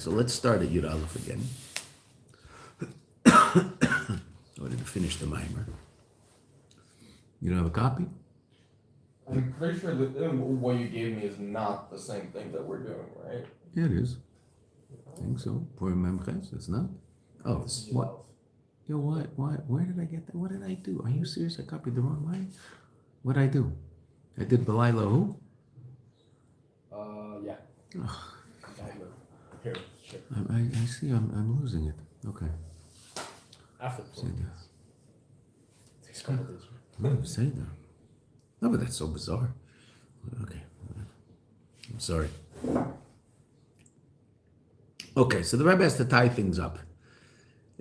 so let's start at Yud Aleph again. I wanted to finish the mimer. You don't have a copy? I'm pretty sure that what you gave me is not the same thing that we're doing, right? Yeah, it is. I think so. Purim Memches, it's not? Oh, what? Yo, what? Where did I get that? What did I do? Are you serious? I copied the wrong line? What did I do? I did Belayla who? Yeah. Oh. Here, sure. I see, I'm losing it. Okay. After Seder. takes a couple days. Seder. No, but that's so bizarre. Okay. I'm sorry. Okay, so the Rebbe has to tie things up.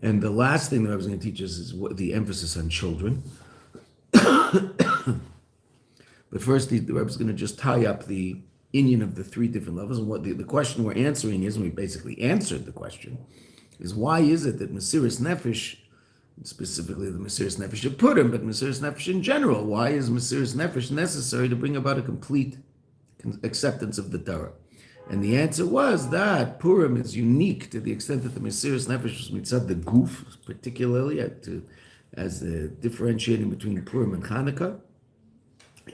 And the last thing the Rebbe is going to teach us is the emphasis on children. But first, the Rebbe is going to just tie up the inyan of the three different levels. And what the question we're answering is, and we basically answered the question, is why is it that Mesiris Nefesh, specifically the Mesiris Nefesh of Purim, but Mesiris Nefesh in general, why is Mesiris Nefesh necessary to bring about a complete acceptance of the Torah? And the answer was that Purim is unique to the extent that the Mesiris Nefesh was mitzad the guf, particularly as differentiating between Purim and Hanukkah,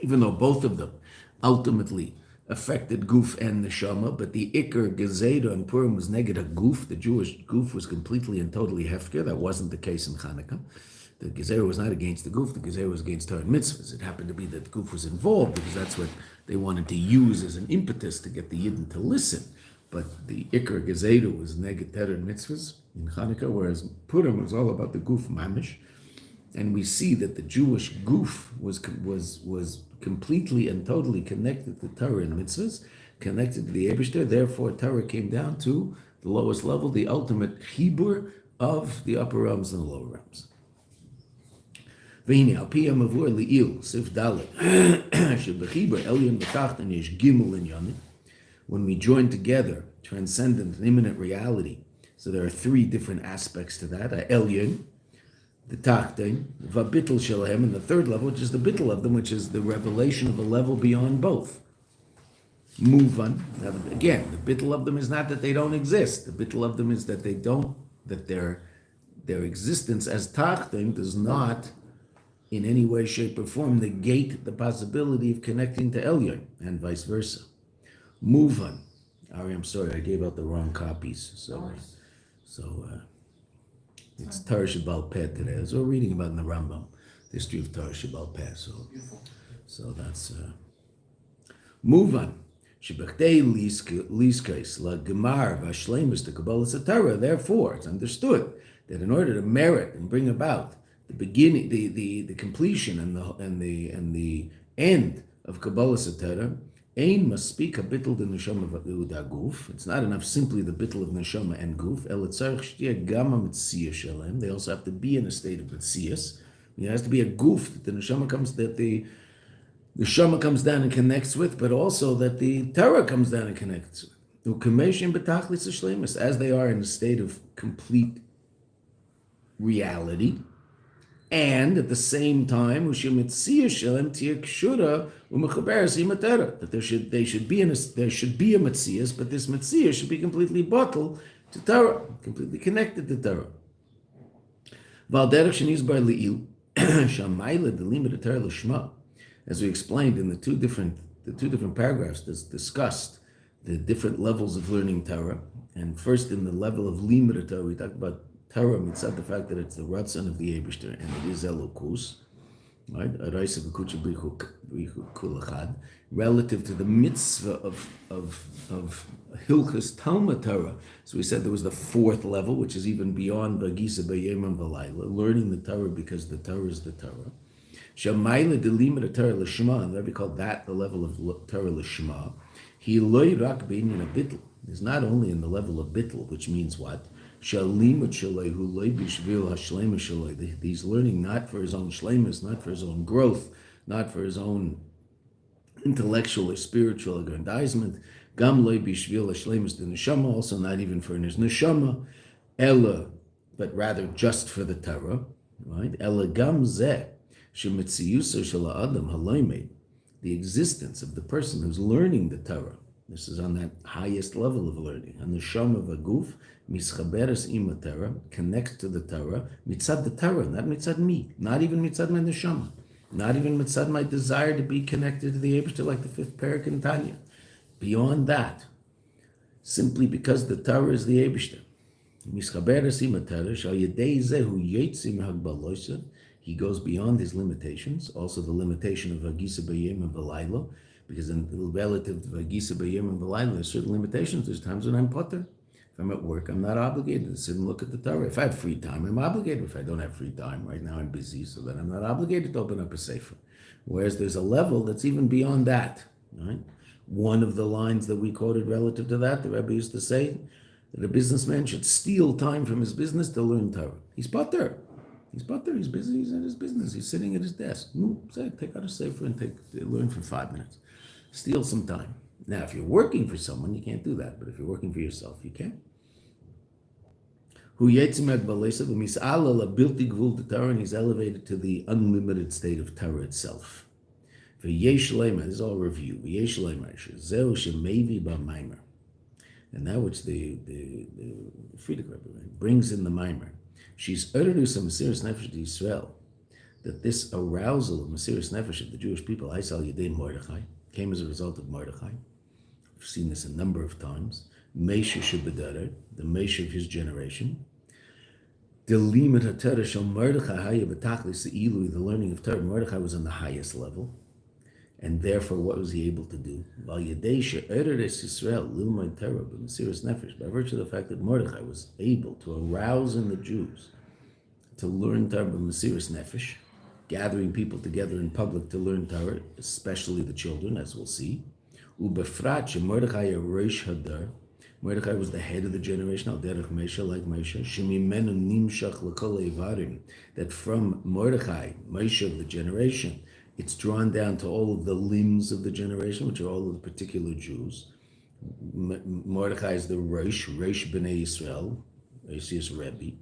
even though both of them ultimately affected guf and neshama, but the Iker Gezeda on Purim was negative guf. The Jewish guf was completely and totally hefker. That wasn't the case in Hanukkah. The Gezerah was not against the guf. The Gezerah was against Torah and mitzvahs. It happened to be that the guf was involved because that's what they wanted to use as an impetus to get the Yidden to listen. But the Iker Gezeda was negative Torah and mitzvahs in Hanukkah, whereas Purim was all about the guf mamish. And we see that the Jewish guf was completely and totally connected to Torah and mitzvahs, connected to the Eibishter. Therefore, Torah came down to the lowest level, the ultimate chibur of the upper realms and the lower realms. V'hine al pi hamavur li'il sif dalet shebechiber elyon v'tachton yesh gimel inyanim. When we join together transcendent and immanent reality, so there are three different aspects to that: elyon, the tachton, v'bittel shelahem, and the third level, which is the bittel of them, which is the revelation of a level beyond both. Move on. Now, again, the bittel of them is not that they don't exist. The bittel of them is that they don't, that their existence as tachton does not in any way, shape, or form negate the possibility of connecting to Elyon, and vice versa. Move on. Ari, I'm sorry, I gave out the wrong copies. So it's Torah Shabbal Peh today. As we're reading about in the Rambam, the history of Torah Shabbal Peh. So that's move on. Shebechtei liskais la gemar v'ashleimus to Kabbalas Torah. Therefore, it's understood that in order to merit and bring about the beginning, the completion and the end of Kabbalas Torah, ein must speak a bittul the neshama v'uda guf. It's not enough simply the bittul of neshama and guf. El tzarich shtia gama mitziyah shalem. They also have to be in a state of mitziyas. It has to be a guf that the neshama comes, that the neshama comes down and connects with, but also that the Torah comes down and connects with. U'kameshim betachlis shleimus, as they are in a state of complete reality. And at the same time, that there should be a Metzias, but this Metzias should be completely bottled to Torah, completely connected to Torah. As we explained in the two different paragraphs that discussed the different levels of learning Torah, and first in the level of limud Torah, we talked about Torah mitzad the fact that it's the ratzon of the Eibishter and it is elokus, right? Relative to the mitzvah of Hilchas Talmud Torah. So we said there was the fourth level, which is even beyond Vagisa B'Yemam V'Layla, learning the Torah because the Torah is the Torah. Shamayla delimud Torah l'shma, and we call that the level of Torah l'shma. He loy rak b'inyan a bittul. Is not only in the level of bittul, which means what? He's learning not for his own shleimus, not for his own growth, not for his own intellectual or spiritual aggrandizement. Gam loy bishvil hashleimus the neshama, also not even for his neshama, ella, but rather just for the Torah, right? Ella gam zeh shemitziyusa shel ha'adam halaymed, the existence of the person who's learning the Torah This is on that highest level of learning. And the neshama of a guf, mischaberes im Torah, connects to the Torah, mitzad the Torah, not mitzad me, not even mitzad my neshama, not even mitzad my desire to be connected to the Eibishter like the fifth parak in Tanya. Beyond that, simply because the Torah is the Eibishter. Mischaberes im Torah, shal yedei zehu yetzim hagbalosa, he goes beyond his limitations, also the limitation of Hagisa B'Yem and V'Layla, because in relative to Hagisa B'Yem and V'Layla, there's certain limitations. There's times when I'm potter. If I'm at work, I'm not obligated to sit and look at the Torah. If I have free time, I'm obligated. If I don't have free time, right now I'm busy, so that I'm not obligated to open up a sefer. Whereas there's a level that's even beyond that, right? One of the lines that we quoted relative to that, the Rebbe used to say that a businessman should steal time from his business to learn Torah. He's potter. He's potter, he's busy, he's at his business, he's sitting at his desk. Take out a sefer and learn for 5 minutes. Steal some time. Now, if you're working for someone, you can't do that, but if you're working for yourself, you can. And he's elevated to the unlimited state of Torah itself. This is all review. And that which the Friedrich Rebbe brings in the Mimer. She's Erus of Mesiras Nefesh to Israel, that this arousal of Mesiras Nefesh of the Jewish people, Aisal Yedei Mordechai, came as a result of Mordechai. We've seen this a number of times. Meisha Shebedara, the Meisha of his generation. The Limit HaTorah Shel Mordechai Haya B'Tachlis Se'ilu, the learning of Torah. Mordechai was on the highest level. And therefore, what was he able to do? By virtue of the fact that Mordechai was able to arouse in the Jews to learn Torah b'Mesiras Nefesh, gathering people together in public to learn Torah, especially the children, as we'll see. Mordechai was the head of the generation, al derech Moshe, like Moshe. Shemimenu nimshach l'kol eivarim, that from Mordechai, Moshe of the generation, it's drawn down to all of the limbs of the generation, which are all of the particular Jews. Mordechai is the Reish B'nai Yisrael, Yoshi's Rebbe.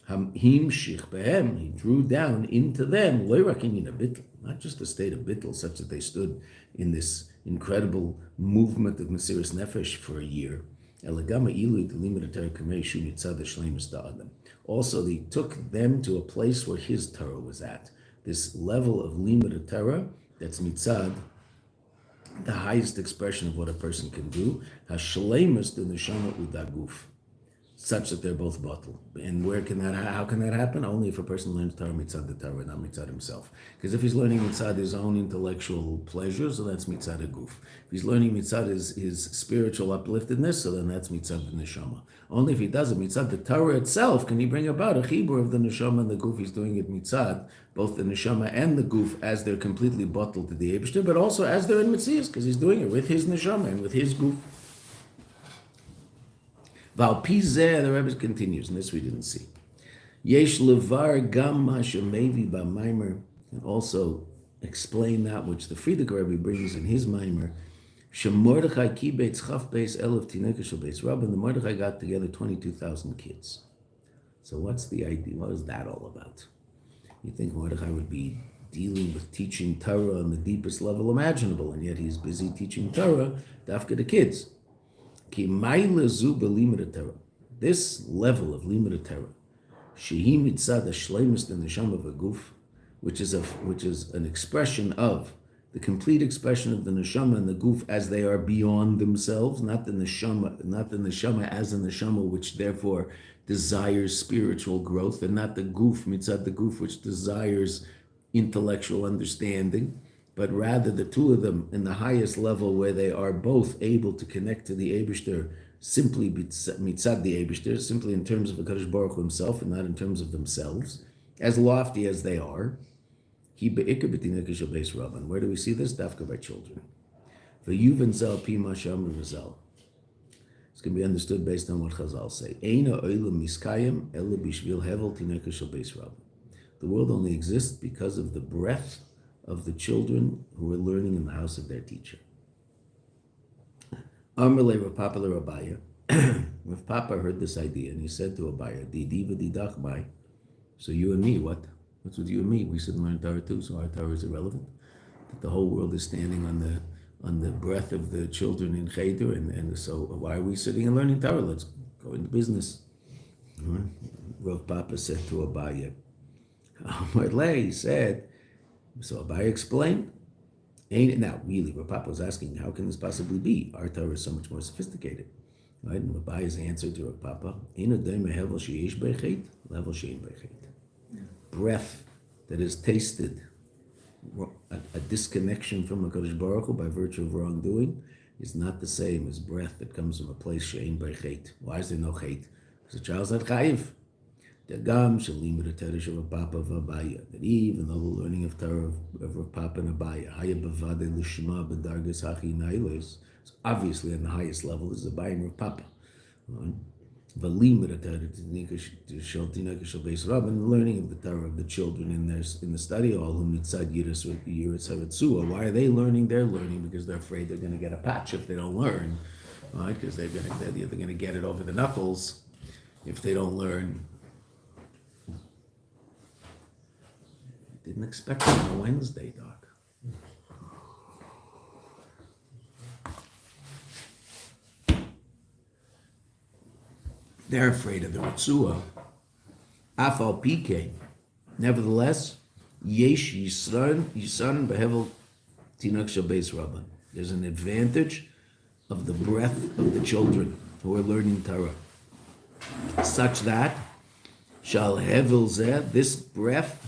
Himshich behem, he drew down into them, not just a state of bittul, such that they stood in this incredible movement of Mesiras Nefesh for a year. Also, he took them to a place where his Torah was at. This level of limud Torah, that's mitzad, the highest expression of what a person can do, hashleimus the neshama udaguf, such that they're both bottle. And how can that happen? Only if a person learns Torah mitzad the Torah, not mitzad himself. Because if he's learning mitzad his own intellectual pleasure, so that's mitzad aguf. If he's learning mitzad his spiritual upliftedness, so then that's mitzad the neshama. Only if he does it mitzad the Torah itself can he bring about a chibur of the neshama and the guf. He's doing it mitzad both the neshama and the guf as they're completely bottled to the Eibishter, but also as they're in mitzias, because he's doing it with his neshama and with his guf. Val Pizeh, the Rebbe continues, and this we didn't see. Yesh levar gam hashemevi b'maimer, and also explain that which the Friedrich Rebbe brings in his Maimer. Shemordechai kibetz chaf beis elef tineka shel beis Rabban. The Mordechai got together 22,000 kids. So what's the idea? What is that all about? You think Mordechai would be dealing with teaching Torah on the deepest level imaginable, and yet he's busy teaching Torah dafka to kids. This level of limud Torah, shehi mitzad hashleimus the neshama v'guf, which is an expression of the complete expression of the neshama and the guf as they are beyond themselves, not the neshama as a neshama which therefore desires spiritual growth, and not the guf mitzad the guf which desires intellectual understanding, but rather the two of them in the highest level where they are both able to connect to the Eibishter simply mitzad the Eibishter, simply in terms of HaKadosh Baruch Hu himself and not in terms of themselves, as lofty as they are. Where do we see this? Dafka by children. It's going to be understood based on what Chazal say. The world only exists because of the breath of the children who are learning in the house of their teacher. Amalei Rav Papa Rabaya. Rav Papa heard this idea and he said to Abaya, Didiva didachmai. So you and me, what? What's with you and me? We sit and learn Torah too, so our Torah is irrelevant. That the whole world is standing on on the breath of the children in Cheder, and so why are we sitting and learning Torah? Let's go into business. Rav Papa said to Abaye, he said, so Abaye explained, now really, Rav Papa was asking, how can this possibly be? Our Torah is so much more sophisticated. Right? And Abaye's answer to Rav Papa, breath that is tasted, a disconnection from HaKadosh Baruch Hu by virtue of wrongdoing, is not the same as breath that comes from a place she'ein b'chet. Why is there no chet? Because the child's not chayiv. That even though the learning of Torah of Rav Papa and Abaye, is obviously on the highest level is Abaye and Rav Papa. The learning of the Torah of the children in the study hall, why are they learning? They're learning because they're afraid they're going to get a patch if they don't learn, right? Because they're either going to get it over the knuckles if they don't learn. Didn't expect it on a Wednesday, Doc. They're afraid of the Ritzua. Afal PK. Nevertheless, Yesh Yisran Behevel Tinok Shabes Rabban. There's an advantage of the breath of the children who are learning Torah, such that Shal Hevel Zeh, this breath,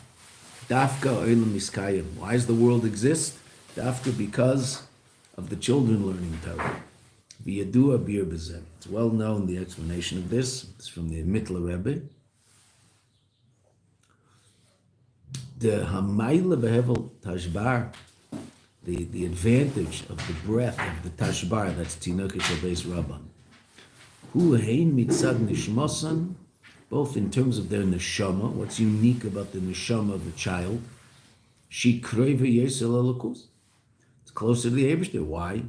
Dafka Olam Miskayim. Why does the world exist? Dafka because of the children learning Torah. V'yadua bir b'zeh. It's well known, the explanation of this. It's from the Mitla Rebbe. The Hamayla Behevel Tashbar, the advantage of the breath of the Tashbar, that's Tinok Shabes Rabban. Hu hein mitzad nishmosan, both in terms of their neshama, what's unique about the neshama of a child. She kreva yesel elokus. It's closer to the Eibishter. Why?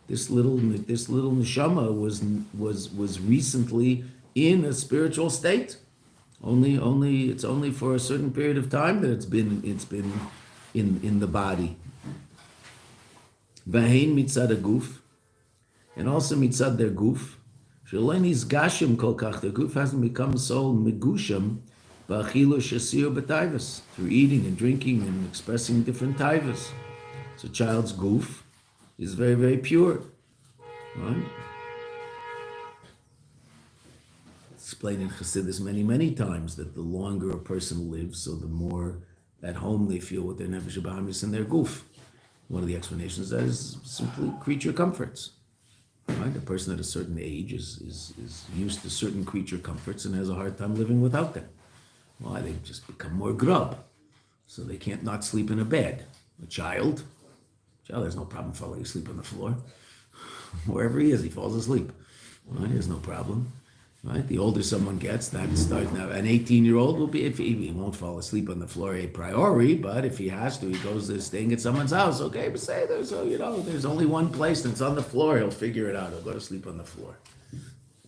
This little neshama was recently in a spiritual state. It's only for a certain period of time that it's been in the body. Vahein mitzad aguf, and also mitzad their guf. Shaleni's gashim kol kach, their guf hasn't become so megusham ba'achilo shasir b'taivas, through eating and drinking and expressing different taivas. So child's guf is very, very pure. Right? Explained in Chassidus many, many times that the longer a person lives, so the more at home they feel with their nefesh habahamis and their guf. One of the explanations that is simply creature comforts. Right? A person at a certain age is used to certain creature comforts and has a hard time living without them. Why? They just become more grub, so they can't not sleep in a bed. A child has no problem falling asleep on the floor. Wherever he is, he falls asleep. Right? There's no problem. Right? The older someone gets, that starts now. An 18-year-old will be, if he won't fall asleep on the floor a priori, but if he has to, he goes to staying at someone's house. Okay, but say there's only one place that's on the floor. He'll figure it out. He'll go to sleep on the floor.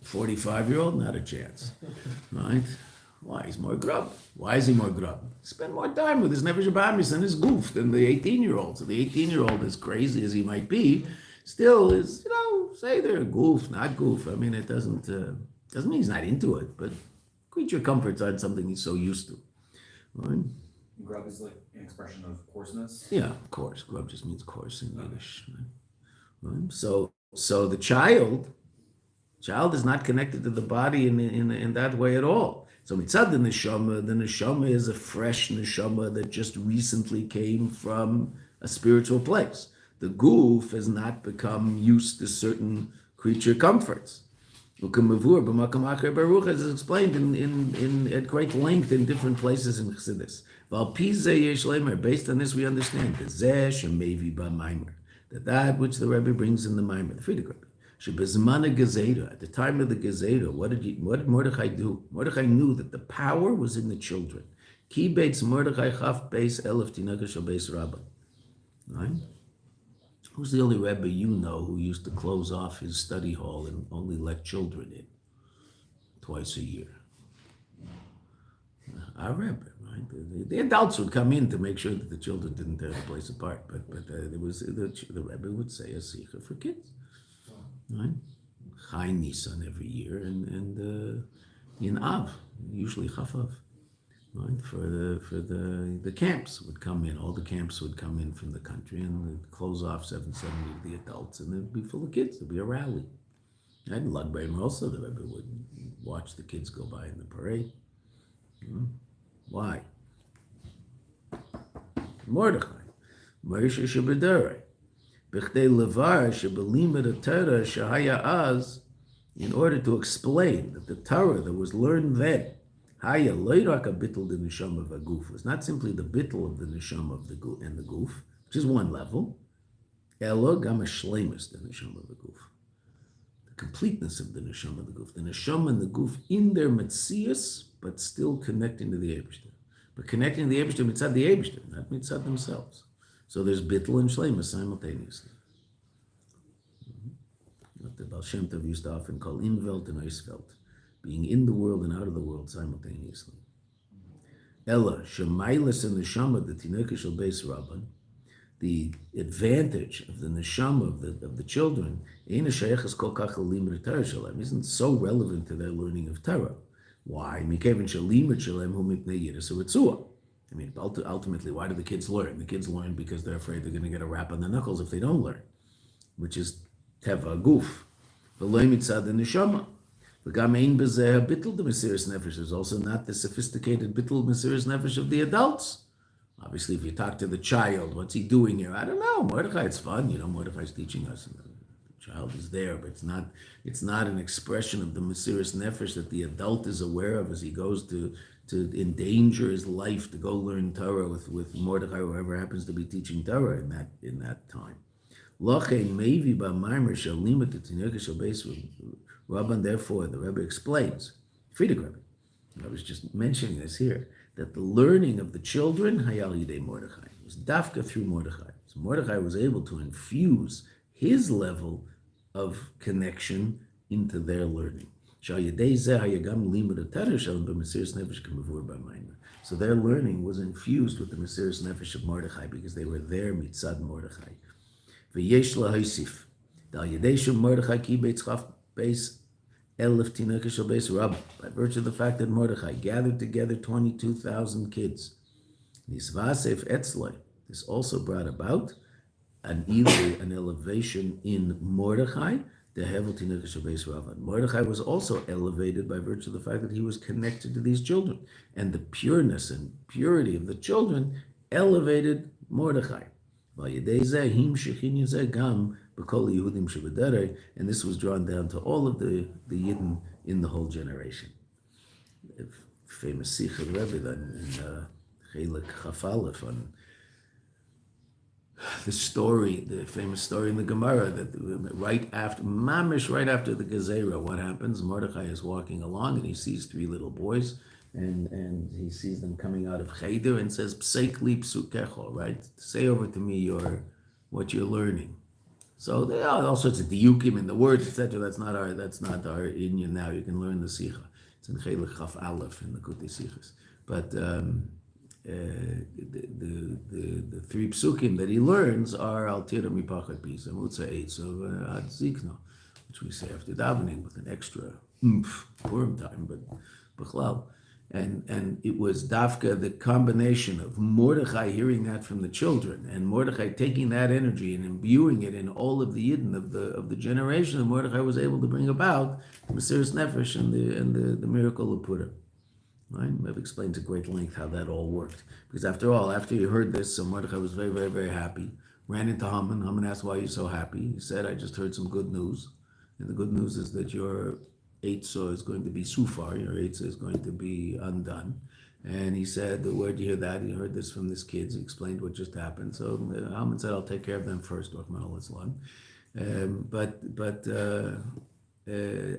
45-year-old, not a chance. Right? Why? He's more grub. Why is he more grub? Spend more time with his nefesh habahamis and his goof than the 18-year-old. So the 18-year-old, as crazy as he might be, still is, say they're goof, not goof. I mean, it doesn't mean he's not into it, but creature comforts aren't something he's so used to. Right? Grub is like an expression of coarseness? Yeah, of course. Grub just means coarse in Yiddish. Right? So the child is not connected to the body in that way at all. So mitzad the neshama is a fresh neshama that just recently came from a spiritual place. The goof has not become used to certain creature comforts. As is explained in at great length in different places in Chassidus. Based on this, we understand that which the Rebbe brings in the Maimer, the Frierdiker Rebbe. At the time of the Gezerah, what did Mordechai do? Mordechai knew that the power was in the children. Ki beitz Mordechai chaf beis elef tinaka shel beis rabba. Right? Who's the only Rebbe you know who used to close off his study hall and only let children in twice a year? Our Rebbe, Right? The adults would come in to make sure that the children didn't tear the place apart, but there was the Rebbe would say a sikha for kids, right? Chai Nisan every year, and in Av, usually Chafav, right? For the camps would come in. All the camps would come in from the country, and they'd close off 770 of the adults, and it'd be full of kids. There'd be a rally. And Lag B'Omer also, the Rebbe would watch the kids go by in the parade. Why? Mordechai, Moshe Shebedere, B'chdei Levar Shebelimed Torah Shehaya Az, in order to explain that the Torah that was learned then, Haya Leirak a bittul the neshama of a goof, was not simply the bittul of the neshama of the goof and the goof, which is one level, Elo gam a shleimus the neshama of the goof, the completeness of the neshama of the goof, the neshama and the goof in their metzius, but still connecting to the Eibishter. But connecting to the Eibishter mitzad the Eibishter, not mitzad themselves. So there's bittul and shleimus simultaneously. What the Baal Shem Tov used to often call unveiled and unveiled, being in the world and out of the world simultaneously. Ella shemailas and neshama the tineke shel beis rabban, the advantage of the neshama of the children isn't so relevant to their learning of Torah. Why? I mean, ultimately, why do the kids learn? The kids learn because they're afraid they're going to get a rap on the knuckles if they don't learn, which is teva guf. V'loy mitzad the neshama. V'gamein b'zeh bittul the mesiras nefesh. There's also not the sophisticated bittul mesiras nefesh of the adults. Obviously, if you talk to the child, what's he doing here? I don't know. Mordechai, it's fun. Mordechai's teaching us. The child is there, but it's not an expression of the mesiras nefesh that the adult is aware of as he goes to endanger his life to go learn Torah with Mordechai, whoever happens to be teaching Torah in that time. Rabban, therefore, the Rebbe explains, Friedrich Rebbe, I was just mentioning this here, that the learning of the children, Hayal Yidei Mordechai, was dafka through Mordechai. So Mordechai was able to infuse his level of connection into their learning. So their learning was infused with the Mesiras Nefesh of Mordechai because they were there mitzad Mordechai. V'yesh lahaisif, dal yedei shel Mordechai ki beitzchaf beis elef tineke shel beis Rabban, by virtue of the fact that Mordechai gathered together 22,000 kids. Nisvasef etzloi, this also brought about an elevation in Mordechai. Mordechai was also elevated by virtue of the fact that he was connected to these children. And the pureness and purity of the children elevated Mordechai. And this was drawn down to all of the Yidden in the whole generation. The famous Sikh of Rebbe in Chelik Chaf Aleph on the famous story in the Gemara that right after the Gezerah, what happens? Mordechai is walking along and he sees three little boys, and he sees them coming out of Cheder and says, "Pseik li psukecho," right? Say over to me what you're learning. So there are all sorts of diukim in the words, etc. That's not our inyan now. You can learn the Sikha. It's in Chelik Chaf Aleph in the Kutei Sichas. But the three psukim that he learns are Al Tira Mipachat Pisa, Mutza Eitz of Ad Zikno, which we say after davening with an extra Purim time, but B'chlal. And it was Dafka, the combination of Mordechai hearing that from the children, and Mordechai taking that energy and imbuing it in all of the Yidden of the generation, and Mordechai was able to bring about Mesiras Nefesh and the miracle of Purim. Right? I've explained to great length how that all worked. Because after all, after he heard this, so Mordechai was very, very, very happy. Ran into Haman. Haman asked, "Why are you so happy?" He said, "I just heard some good news. And the good news is that your Eitzah is going to be sufar, your Eitzah is going to be undone." And he said, "Where'd you hear that?" He heard this from this kid. He explained what just happened. So Haman said, "I'll take care of them first." But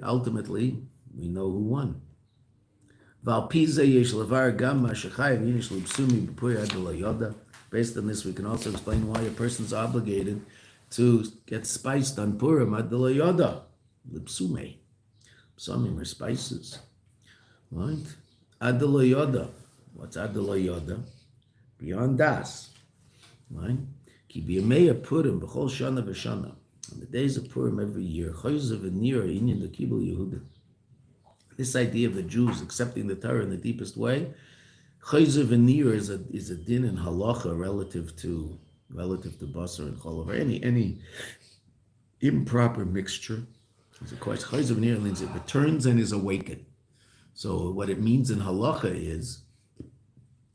ultimately, we know who won. Based on this, we can also explain why a person's obligated to get spiced on Purim ad yoda, lipsume. Psumim are spices, right? Ad yoda. What's Adela Yoda? Beyond Das. Right? Ki b'yamei Purim b'chol shana v'shana. On the days of Purim every year, chayzav v'nir inyan Vekiblu yehudim. This idea of the Jews accepting the Torah in the deepest way, chayzav v'nir is a din in halacha relative to basar and cholav, or any improper mixture. It's a question. Chayzav v'nir means it returns and is awakened. So what it means in halacha is,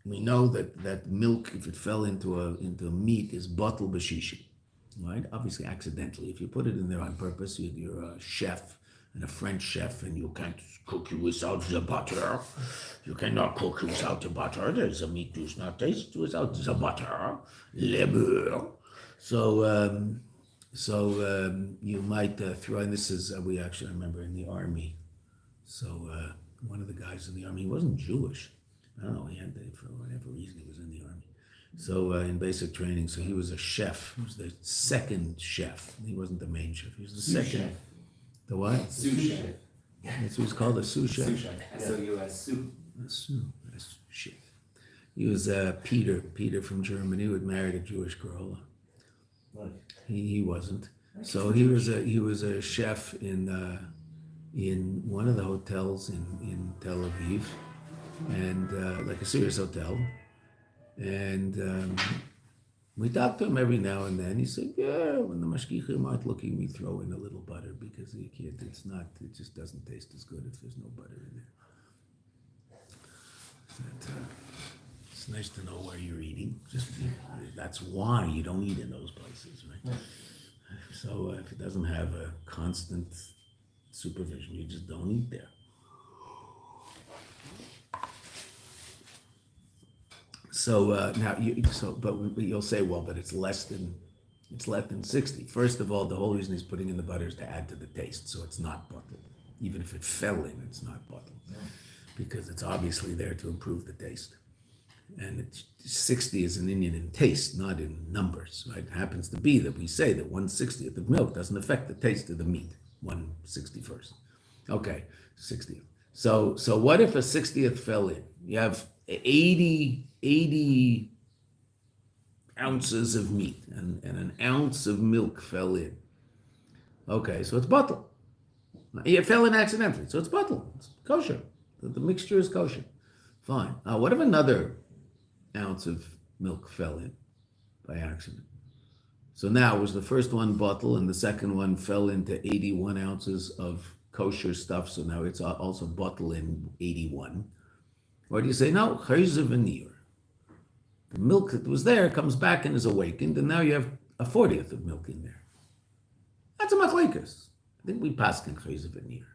we know that milk, if it fell into meat, is batel b'shishi, right? Obviously, accidentally. If you put it in there on purpose, you're a chef and a French chef, and you can't cook it without the butter. You cannot cook without the butter. The meat does not taste without the butter. Le beurre. So you might throw, and this is we actually remember in the army. So one of the guys in the army, he wasn't Jewish. I don't know, he had for whatever reason he was in the army. So in basic training, so he was a chef. He was the second chef. He wasn't the main chef. He was the second. Chef. The what? Sous chef. That's what he's called, a sous chef. Sous chef. S-O-U-S, sous. Sous chef. He was Peter from Germany, who had married a Jewish girl. He wasn't. So he was a chef in one of the hotels in Tel Aviv, and like a serious hotel. And we talked to him every now and then. He said, "Yeah, when the mashgichim aren't looking, we throw in a little butter because you can't. It just doesn't taste as good if there's no butter in there." It's nice to know where you're eating. That's why you don't eat in those places, right? So if it doesn't have a constant supervision, you just don't eat there. So now, but you'll say, well, but it's less than 60. First of all, the whole reason he's putting in the butter is to add to the taste, so it's not bottled. Even if it fell in, it's not bottled, because it's obviously there to improve the taste. And 60 is an Indian in taste, not in numbers. Right? It happens to be that we say that 1/60th of milk doesn't affect the taste of the meat. 1/61st. Okay, 60th. So what if a 60th fell in? You have 80 ounces of meat and an ounce of milk fell in. Okay, so it's bottled. It fell in accidentally, so it's bottled. It's kosher. The mixture is kosher. Fine. Now, what if another ounce of milk fell in by accident? So now was the first one bottled and the second one fell into 81 ounces of kosher stuff, so now it's also bottled in 81. Or do you say, no, chayzav v'nir. The milk that was there comes back and is awakened, and now you have a 40th of milk in there. That's a machlekes. I think we paskin chayzav v'nir.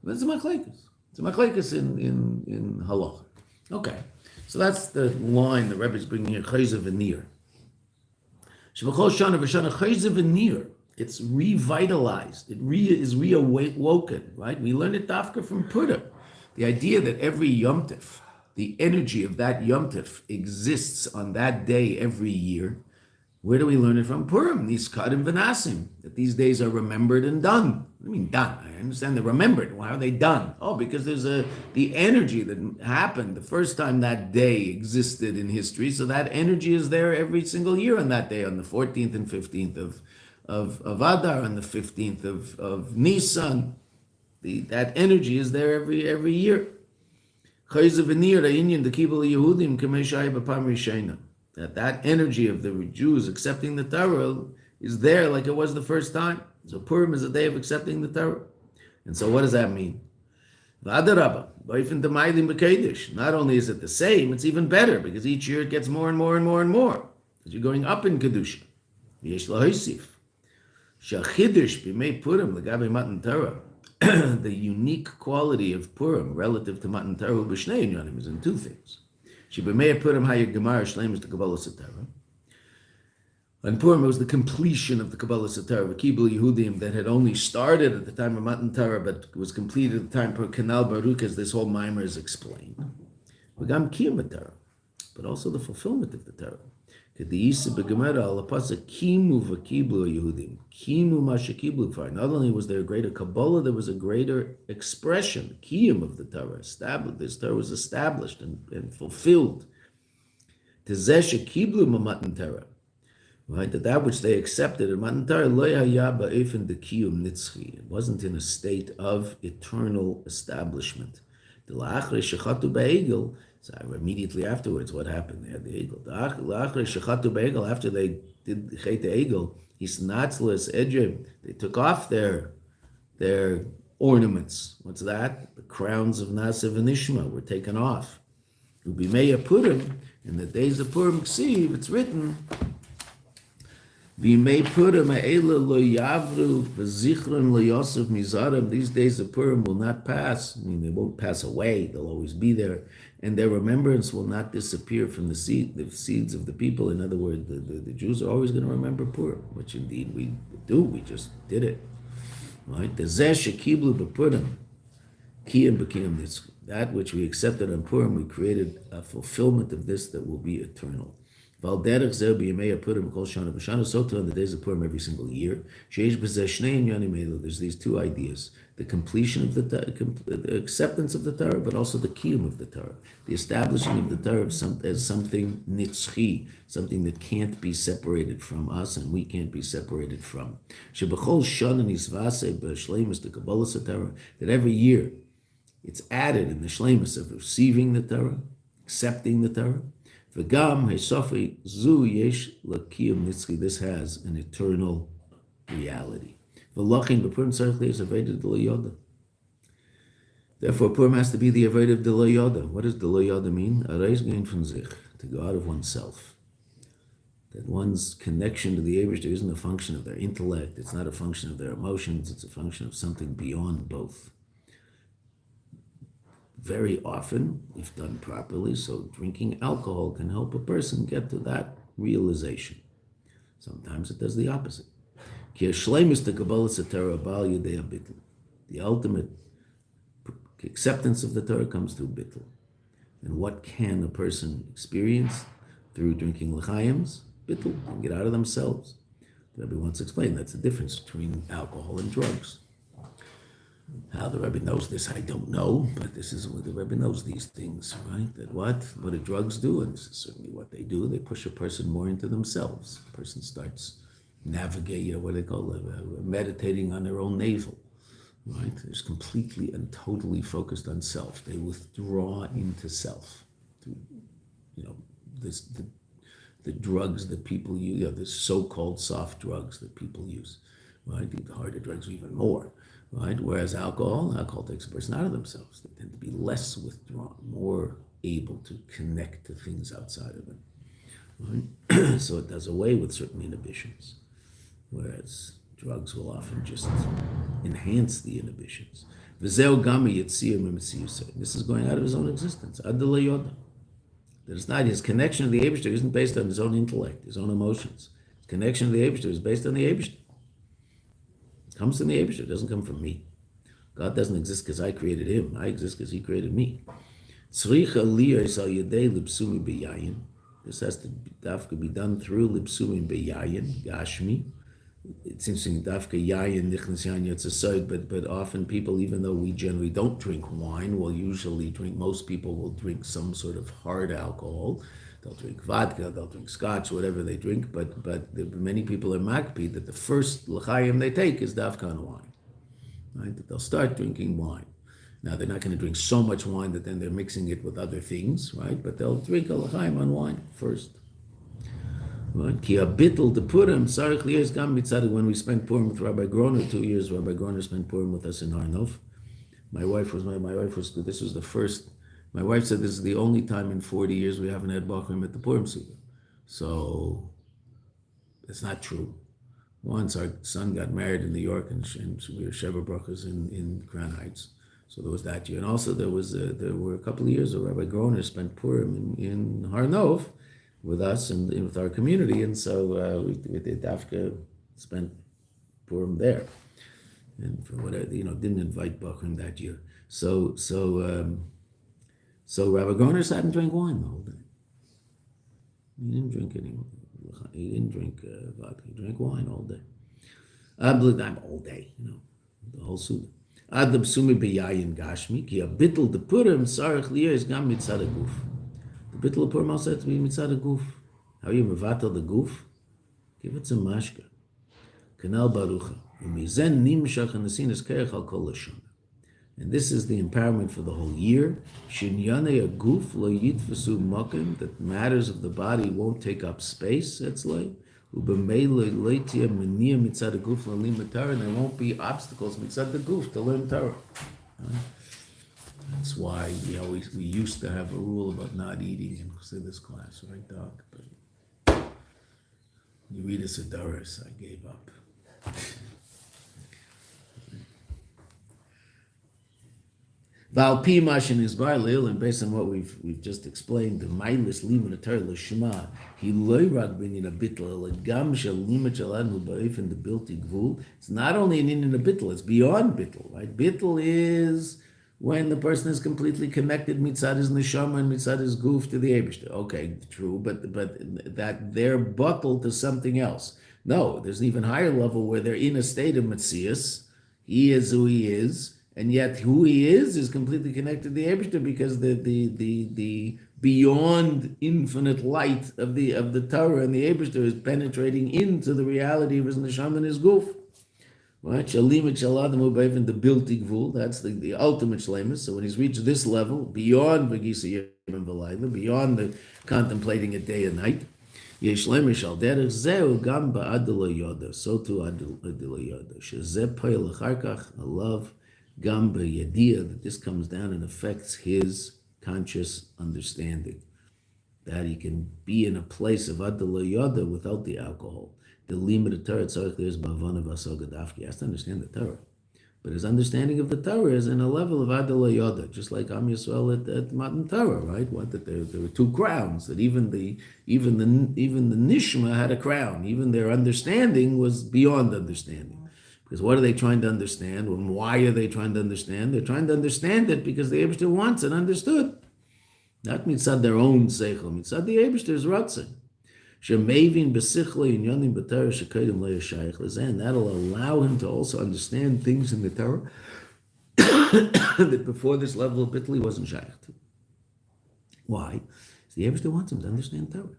That's a machlekes. It's a machlekes in halacha. Okay, so that's the line the Rebbe is bringing here, chayzav v'nir. Shebachol shana v'shana chayzav v'nir. It's revitalized. It is reawoken, right? We learn it dafka from Purim. The idea that every Yom Tif, the energy of that Yom Tif exists on that day every year. Where do we learn it from? Purim, these Kadim V'nasim, that these days are remembered and done. I mean, done. I understand they're remembered. Why are they done? Oh, because there's the energy that happened the first time that day existed in history. So that energy is there every single year on that day, on the 14th and 15th of Adar, on the 15th of Nisan. That energy is there every year. That energy of the Jews accepting the Torah is there like it was the first time. So Purim is a day of accepting the Torah. And so what does that mean? Not only is it the same, it's even better, because each year it gets more and more and more and more. Because you're going up in Kedusha. The unique quality of Purim relative to Matan Torah b'shnei inyanim is in two things. Shebemei Purim hayehudim shleimus the Kabbalah Torah. On Purim, it was the completion of the Kabbalah Torah, Vekiblu Yehudim, that had only started at the time of Matan Torah, but was completed at the time per Kanal Baruch, as this whole mimer is explained. V'gam kiyum Torah, but also the fulfillment of the Torah. K'diisa b'gemara al pasuk kimu vekiblu hayehudim. Kimu ma shekiblu kfar. Not only was there a greater Kabbalah, there was a greater expression, kiyum of the Torah. Established. This Torah was established and fulfilled. Tezeh shekiblu mamatan Torah. Right, that which they accepted in Matan Torah, lo haya ba'efen dekiyum nitzchi. It wasn't in a state of eternal establishment. The la'achrei shechatu ba'egel. So immediately afterwards, what happened? They had the egel. La'achrei shechatu ba'egel. After they did chet the egel, hisnatzles edrim. They took off their ornaments. What's that? The crowns of Nasiv and Ishma were taken off. Ubimeya Purim. In the days of Purim Ksiv, it's written. These days of Purim will not pass. I mean, they won't pass away. They'll always be there, and their remembrance will not disappear from the seeds of the people. In other words, the Jews are always going to remember Purim, which indeed we do. We just did it, right? That which we accepted on Purim, we created a fulfillment of this that will be eternal. So too on the days of Purim every single year, there's these two ideas: the completion of the acceptance of the Torah, but also the kiyum of the Torah, the establishing of the Torah as something nitzchi, something that can't be separated from us and we can't be separated from. That every year it's added in the shleimus of receiving the Torah, accepting the Torah. This has an eternal reality. Therefore, Purim has to be the avodah of the lo yoda. What does the lo yoda mean? To go out of oneself. That one's connection to the Eibishter isn't a function of their intellect, it's not a function of their emotions, it's a function of something beyond both. Very often, if done properly, so drinking alcohol can help a person get to that realization. Sometimes it does the opposite. The ultimate acceptance of the Torah comes through bittul. And what can a person experience through drinking l'chaims? Bittul, and get out of themselves. The Rebbe once explained that's the difference between alcohol and drugs. How the Rebbe knows this, I don't know, but this is what the Rebbe knows these things, right? That what do drugs do? And this is certainly what they do. They push a person more into themselves. A person starts navigating, what they call meditating on their own navel, right? It's completely and totally focused on self. They withdraw into self. The drugs that people use, the so-called soft drugs that people use, right? The harder drugs even more. Right? Whereas alcohol takes a person out of themselves. They tend to be less withdrawn, more able to connect to things outside of them. Right? So it does away with certain inhibitions, whereas drugs will often just enhance the inhibitions. This is going out of his own existence. That it's not his connection to the Eibishter isn't based on his own intellect, his own emotions. His connection to the Eibishter is based on the Eibishter. It comes from the Eibishter, it doesn't come from me. God doesn't exist because I created him. I exist because he created me. This has to be done through lipsumim beyayin, gashmi. It's interesting, dafka yayin, nichnas yayin yotzasoid, but often people, even though we generally don't drink wine, will usually drink, most people will drink some sort of hard alcohol. They'll drink vodka, they'll drink scotch, whatever they drink, but many people are makpid that the first l'chaim they take is dafka on wine, right? That they'll start drinking wine. Now, they're not going to drink so much wine that then they're mixing it with other things, right? But they'll drink a l'chaim on wine first. Right? Ki habitl de Purim, sarich liyos gam mitzad. When we spent Purim with Rabbi Groner 2 years, Rabbi Groner spent Purim with us in Harnov. My wife was, this was the first. My wife said this is the only time in 40 years we haven't had Bachrim at the Purim Sukkah. So it's not true. Once our son got married in New York, and we were Sheva Brachas in Crown Heights. So there was that year. And also there were a couple of years where Rabbi Groner spent Purim in Harnov with us and with our community. And so we did Dafka, spent Purim there. And for whatever, didn't invite Bachrim that year. So Rabbi Groner sat and drank wine the whole day. He didn't drink any He didn't drink vodka. He drank wine all day. I'm all day, the whole Suda. Adam sumi beyayin gashmi ki a bittel the purim sarich liyers gam mitzad guf. The bittel of purim also has to be mitzad guf. How you mevatel the guf? Give it some mashka. Kanal barucha. Umizen nimshach and the kerech al kol lashon. And this is the empowerment for the whole year. Shinyane a guf lo yitfasu makim, that matters of the body won't take up space. That's like ubemele leitia menia mitzad guf lo lim Torah, and there won't be obstacles mitzad the guf to learn Torah. That's why we used to have a rule about not eating in Chassidus class, right, Doc? But you read a Sedaris, I gave up. Valpi Mashin is Barlil, and based on what we've just explained, the mindless limit Torah l'shma, he loyrag binyan a bitl, legam shel limit shalan hu ba'if in the bilti gvul. It's not only an inyan a bitl, it's beyond bitl, right? Bitl is when the person is completely connected mitzad his neshama and mitzad his guf to the Eibishter. Okay, true, but that they're buckled to something else. No, there's an even higher level where they're in a state of Metzias. He is who he is. And yet, who he is completely connected to the Eibishter, because the beyond infinite light of the Torah and the Eibishter is penetrating into the reality of his neshama and his guf. Right? Shalim et shaladam u'beivin the bilti gvul. That's the ultimate shlemus. So when he's reached this level, beyond v'gisa yom and v'layla, beyond the contemplating it day and night, yesh lemish al derech zeu gam ba'ad lo yoda. So too ad lo yoda. Shezeh poyel acharkach, a love. Gamba Yadia, that this comes down and affects his conscious understanding. That he can be in a place of Adala Yoda without the alcohol. The limit of Torah tzarich there's Bavana Vasogadafki. He has to understand the Torah. But his understanding of the Torah is in a level of Adala Yoda, just like Am Yisrael at Matan Torah, right? What that there were two crowns, that even the Nishma had a crown. Even their understanding was beyond understanding. Because what are they trying to understand? And why are they trying to understand? They're trying to understand it because the Eibishter wants it understood. Not mitzad their own seichel, mitzad the Eibishter's ratzon. Shemavin b'sichlei and yonim b'Torah shekodim le'yashayich lezen. That'll allow him to also understand things in the Torah that before this level of bittul he wasn't shaykh to. Why? Because the Eibishter wants him to understand Torah.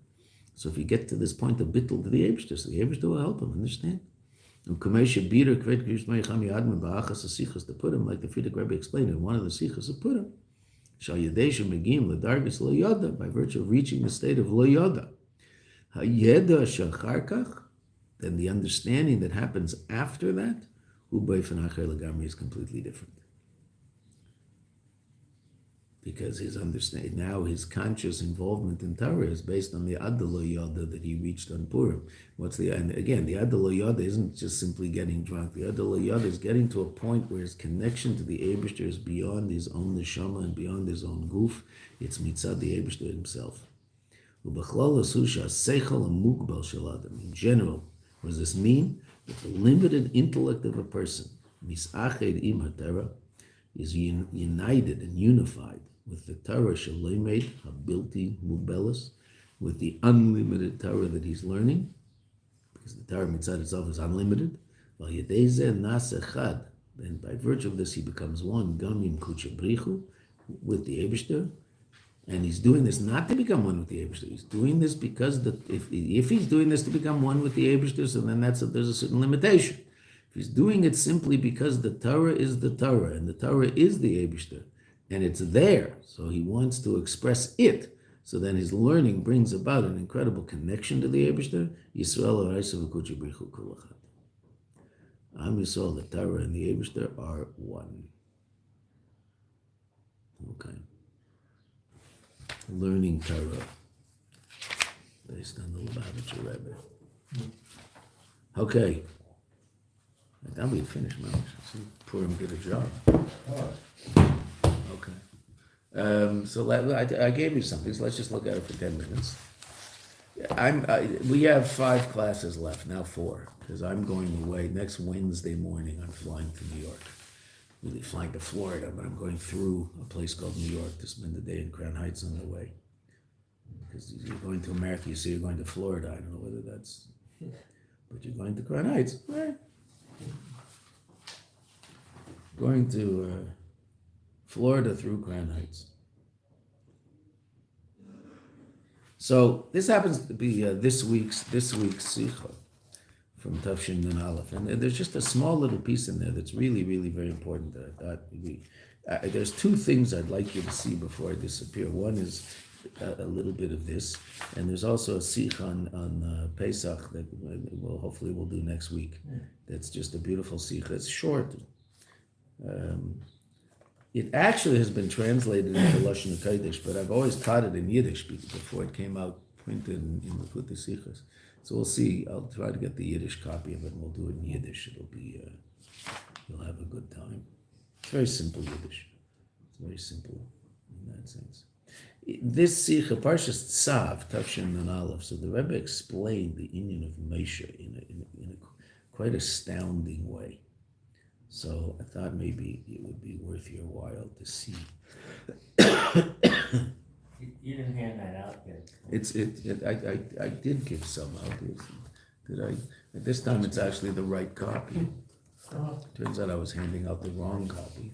So if you get to this point of bittul to the Eibishter, so the Eibishter will help him understand. And Kamesha Bira Kvet Krishmai Chami Adma Ba'achas Asichas to Purim, like the Frierdiker Rebbe explained in one of the Sichas of Purim. Shal Yadesha Megim Ladargis Lo Yoda, by virtue of reaching the state of Lo Yoda. Hayeda Shacharkach, then the understanding that happens after that, Ubay Fanacher Lagamri is completely different. Because his understanding, now his conscious involvement in Torah is based on the Adalo Yoda that he reached on Purim. And again, the Adalo Yoda isn't just simply getting drunk. The Adalo Yoda is getting to a point where his connection to the Eibishter is beyond his own neshama and beyond his own guf. It's mitzad the Eibishter himself. In general, what does this mean? That the limited intellect of a person, misached im haTorah, is united and unified with the Torah Shaloimed, Habilti Mubelis, with the unlimited Torah that he's learning, because the Torah mitzad itself is unlimited. Then by virtue of this he becomes one, Gamim Kuchabrichu, with the Eibishter, and he's doing this not to become one with the Eibishter. He's doing this because if he's doing this to become one with the Eibishter, so then there's a certain limitation. If he's doing it simply because the Torah is the Torah, and the Torah is the Eibishter, and it's there, so he wants to express it, so then his learning brings about an incredible connection to the Eibishter. Yisrael Araisav Kuchabrichu Kulachat. Am Yisrael, the Torah and the Eibishter are one. Okay. Learning Torah based on the Lubavitcher Rebbe. Okay. I thought we'd finish now. See Purim did a job. Okay. So I gave you something, so let's just look at it for 10 minutes. We have 5 classes left, now 4, because I'm going away. Next Wednesday morning, I'm flying to New York. Really flying to Florida, but I'm going through a place called New York to spend the day in Crown Heights on the way. because you're going to America, you say you're going to Florida. I don't know whether that's, but you're going to Crown Heights. Right. Going to Florida through Crown Heights. So this happens to be this week's Sikha from Tafshin Nun Aleph, and there's just a small little piece in there that's really, really very important that I thought there's two things I'd like you to see before I disappear. One is a little bit of this, and there's also a Sikha on Pesach that hopefully we'll do next week. That's just a beautiful Sikha. It's short. It actually has been translated into Lashon Kodesh, but I've always taught it in Yiddish before it came out printed in the Likutei Sichos. So we'll see. I'll try to get the Yiddish copy of it, and we'll do it in Yiddish. It'll be, you'll have a good time. It's very simple Yiddish. It's very simple in that sense. This Sikha, Parshas Tzav, Tafshin Nun Aleph. So the Rebbe explained the Inyan of Moshe in a quite astounding way. So I thought maybe it would be worth your while to see. You didn't hand that out yet. I did give some out. Did I? At this time, it's actually the right copy. Turns out I was handing out the wrong copy.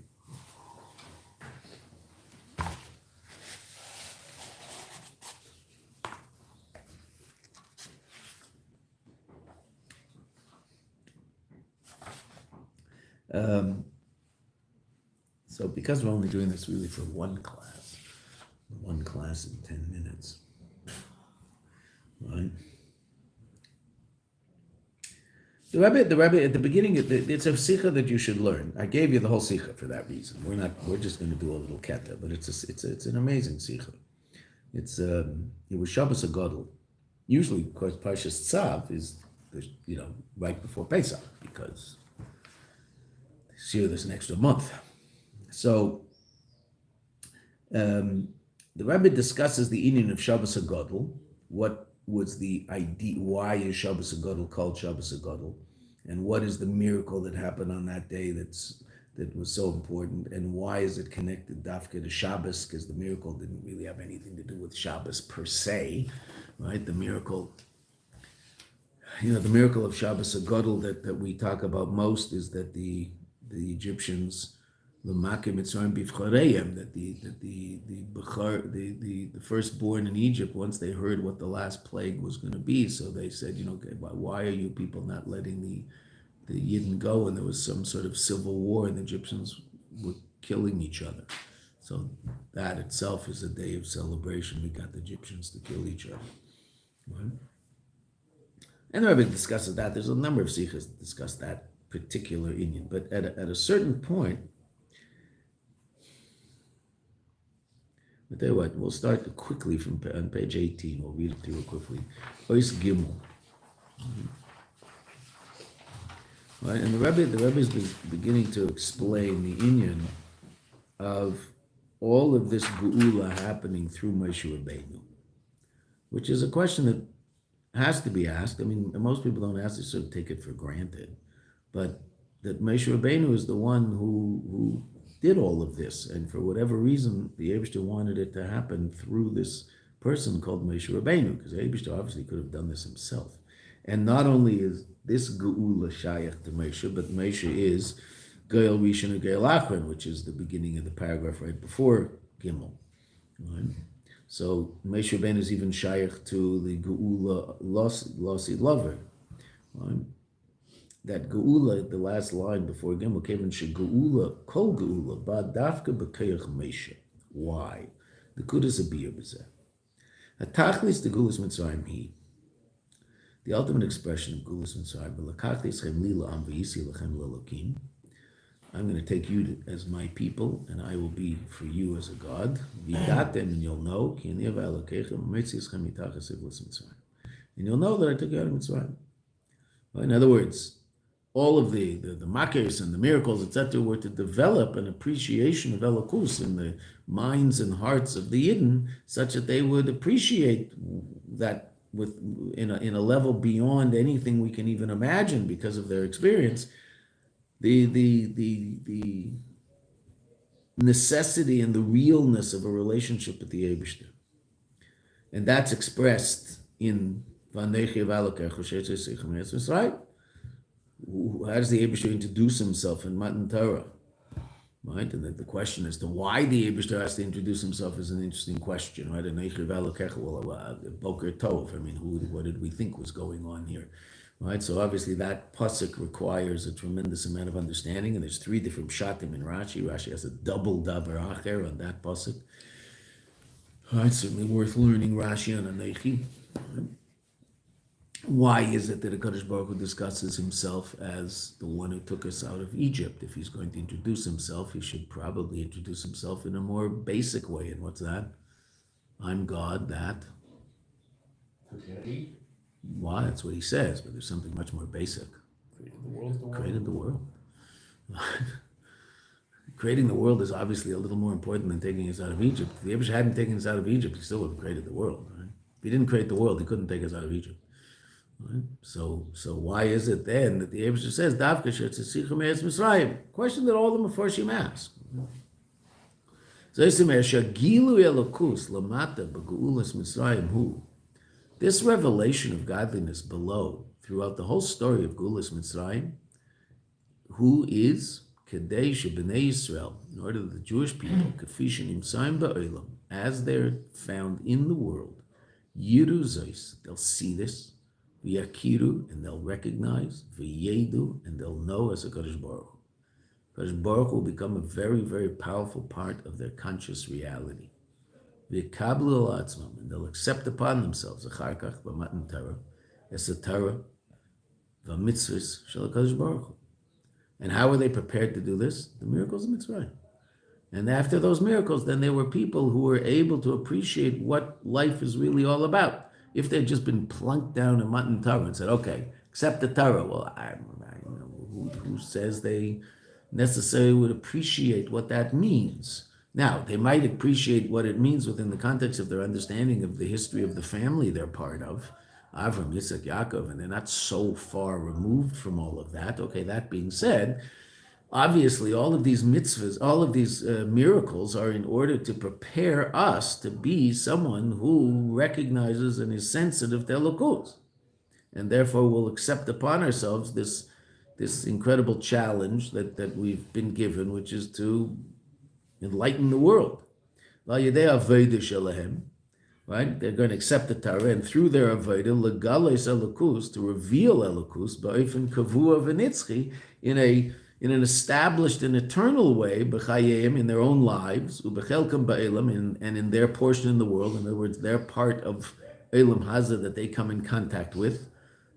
So because we're only doing this really for one class in 10 minutes, right? The Rebbe at the beginning, it's a sikha that you should learn. I gave you the whole sikha for that reason. We're just going to do a little keta, but it's an amazing sikha. It was Shabbos HaGadol. Usually, of course, Parshas Tzav is right before Pesach because this year there's an extra month. So the Rebbe discusses the inyan of Shabbos HaGadol. What was the idea? Why is Shabbos HaGadol called Shabbos HaGadol? And what is the miracle that happened on that day that was so important? And why is it connected dafka to Shabbos? Because the miracle didn't really have anything to do with Shabbos per se, right? The miracle, the miracle of Shabbos HaGadol that we talk about most is that the Egyptians, that the firstborn in Egypt, once they heard what the last plague was going to be, so they said, why are you people not letting the Yidden go? And there was some sort of civil war, and the Egyptians were killing each other. So that itself is a day of celebration. We got the Egyptians to kill each other. Right? And the Rebbe discusses that. There's a number of sikhs that discuss that particular inyan. But at a certain point, I'll tell you what, we'll start quickly on page 18. We'll read it to you quickly. Ois Gimmel. Right? And the Rebbe is beginning to explain the inyan of all of this geula happening through Moshe Rabbeinu, which is a question that has to be asked. I mean, most people don't ask, they sort of take it for granted. But that Moshe Rabbeinu is the one who did all of this, and for whatever reason, the Eibishter wanted it to happen through this person called Moshe Rabbeinu, because the Eibishter obviously could have done this himself. And not only is this geula shayach to Moshe, but Moshe is Geil Rishon and Geil Achron, which is the beginning of the paragraph right before Gimmel. Right? So Moshe Rabbeinu is even shayach to the geula losi lover. Right? That geula, the last line before Gimmel, came in geula, kol geula, ba dafka b'kayach Moshe. Why? The kudas abiyah b'zeh. Hatachlis the gulas mitzrayim he. The ultimate expression of gulas mitzrayim, v'lakachtis chem lila am v'yisi lachem l'elokim. I'm going to take you as my people, and I will be for you as a God. V'yidatem, and you'll know, ki ani ava elokechem, v'metzischem mitachas iglas mitzrayim. And you'll know that I took you out of Mitzrayim. Well, in other words, all of the makers and the miracles, etc., were to develop an appreciation of Elokus in the minds and hearts of the Yidden, such that they would appreciate that in a level beyond anything we can even imagine because of their experience. The necessity and the realness of a relationship with the Eibishter. And that's expressed in Vanechi Valokecha Shetzesichem Eretz Mitzrayim. How does the Eibishter introduce himself in Matan Torah? Right? And the question as to why the Eibishter has to introduce himself is an interesting question, right? Boker Tov. I mean, what did we think was going on here? Right? So obviously that pasuk requires a tremendous amount of understanding, and there's 3 different pshatim in Rashi. Rashi has a double davar acher on that pasuk. Right? Certainly worth learning Rashi on Anechi. Right? Why is it that HaKadosh Baruch Hu discusses himself as the one who took us out of Egypt? If he's going to introduce himself, he should probably introduce himself in a more basic way. And what's that? I'm God, that. Why? That's what he says, but there's something much more basic. Created the world. Created the world. Creating the world is obviously a little more important than taking us out of Egypt. If the Eibishter hadn't taken us out of Egypt, he still would have created the world. Right? If he didn't create the world, he couldn't take us out of Egypt. Right? So why is it then that the Eibishter says, Davka shetzesichem Eretz Mitzrayim? Question that all the Mefarshim ask. This revelation of godliness below, throughout the whole story of Gulas Mitzrayim, who is Kedei Shebnei Yisrael, in order that the Jewish people, as they're found in the world, Yiru Zeis, they'll see this, V'yakiru, and they'll recognize, V'yedu, and they'll know as a Kadosh Baruch Hu. Kadosh Baruch will become a very, very powerful part of their conscious reality. Vekiblu al atzmam, and they'll accept upon themselves, Achar kach b'matan Torah, es a Torah, v'mitzvahs shel HaKadosh Baruch Hu. And how were they prepared to do this? The miracles of Mitzrayim. And after those miracles, then there were people who were able to appreciate what life is really all about. If they'd just been plunked down in Matan Torah and said, okay, accept the Torah, well, who says they necessarily would appreciate what that means? Now, they might appreciate what it means within the context of their understanding of the history of the family they're part of, Avram, Yitzhak, Yaakov, and they're not so far removed from all of that. Okay, that being said, obviously all of these mitzvahs, all of these miracles are in order to prepare us to be someone who recognizes and is sensitive to Elokus, and therefore will accept upon ourselves this incredible challenge that we've been given, which is to enlighten the world. Right? They're going to accept the Torah, and through their avodah, legales elokus, to reveal elokus, ba'ofen kavua v'nitzchi, in an established and eternal way, b'chayim, in their own lives, u'b'chelkam ba'elam, and in their portion in the world. In other words, their part of elam haza that they come in contact with.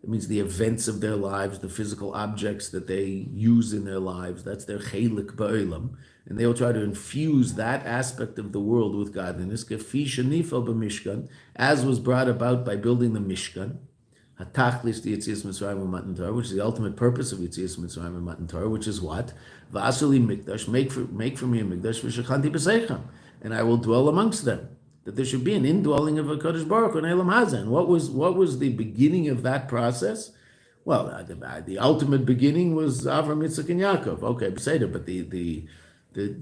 It means the events of their lives, the physical objects that they use in their lives. That's their chelik ba'elam. And they will try to infuse that aspect of the world with godliness, kefi shenifel b'mishkan, as was brought about by building the Mishkan, hatachlis the Yetzias Mitzrayim and Matan Torah, which is the ultimate purpose of Yetzias Mitzrayim and Matan Torah, which is what? V'asuli mikdash, make for me a mikdash v'shechanti b'seichem, and I will dwell amongst them. That there should be an indwelling of a Kadosh Baruch Hu and Elam Hazeh. And what was the beginning of that process? Well, the ultimate beginning was Avram, Yitzchak, and Yaakov. Okay, but the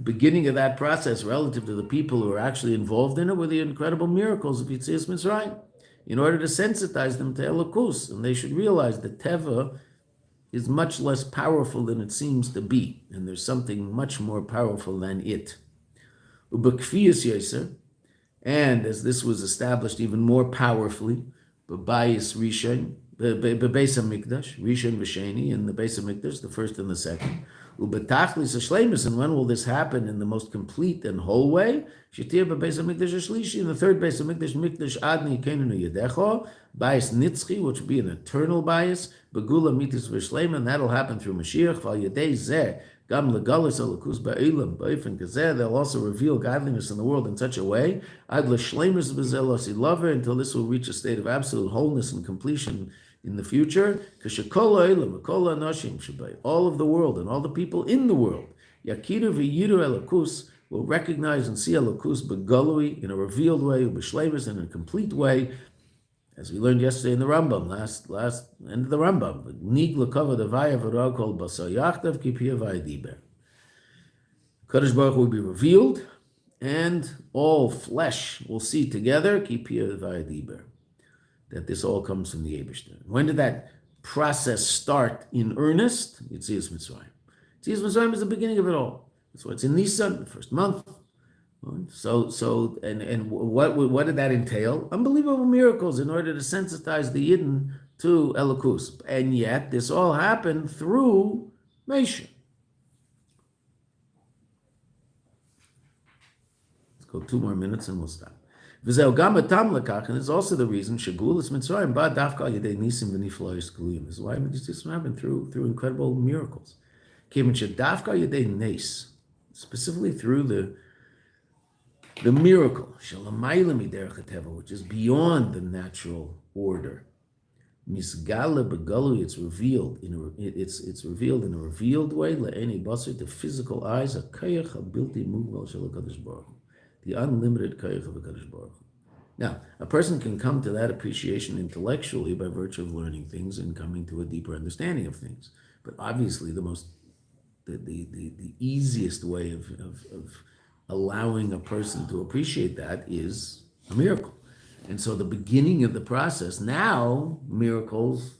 beginning of that process relative to the people who were actually involved in it were the incredible miracles of Yetzias Mitzrayim, in order to sensitize them to Elokus. And they should realize that Teva is much less powerful than it seems to be, and there's something much more powerful than it. Ubekfiyas Yeser, and as this was established even more powerfully, B'bayis Rishon, B'beis HaMikdash, Rishon V'sheni, in the Beis HaMikdash, the first and the second. Ubetachlis HaShleimus, and when will this happen in the most complete and whole way? Shetir B'beis HaMikdash HaShlishi, in the third Beis HaMikdash, Mikdash Adni Kenenu Yedecho, Bayis Nitzchi, which will be an eternal bias, Begula Mitis V'Shleim, and that'll happen through Mashiach, Val Yedei Zeh, Gam Legalis Elokus Ba'elam, Ba'ifin Kazeh, they'll also reveal godliness in the world in such a way, Ad L'Shleimus B'Zelosi Lover, until this will reach a state of absolute wholeness and completion in the future. All of the world and all the people in the world, Yakiru v'yiru Elokus, will recognize and see Elokus B'Galui, in a revealed way, B'Shleimus, in a complete way, as we learned yesterday in the Rambam, last end of the Rambam. Nig l'kavod avaya v'ra kol basar yachdav ki pi havaya diber. Kadosh Baruch Hu will be revealed, and all flesh will see together, that this all comes from the Eibishter. When did that process start in earnest? Yetzias Mitzrayim. Yetzias Mitzrayim is the beginning of it all. That's what's in Nisan, the first month. And what did that entail? Unbelievable miracles in order to sensitize the Yidden to Elokus. And yet, this all happened through Moshe. Let's go 2 more minutes and we'll stop. And it's also the reason Shagulas Mitzrayim ba dafka al yedei nisim v'niflayos galuyim. This is why this happened through incredible miracles. Kevin shadafka al yedei nes, specifically through the miracle shalamayla miderech hateva, which is beyond the natural order. Misgala begalu, it's revealed in a revealed way. Le'eni basar, to physical eyes, a kayach habilti mugval shel HaKadosh Baruch Hu, the unlimited kayach of HaKadosh Baruch Hu. Now, a person can come to that appreciation intellectually by virtue of learning things and coming to a deeper understanding of things. But obviously, the easiest way of allowing a person to appreciate that is a miracle. And so the beginning of the process, now miracles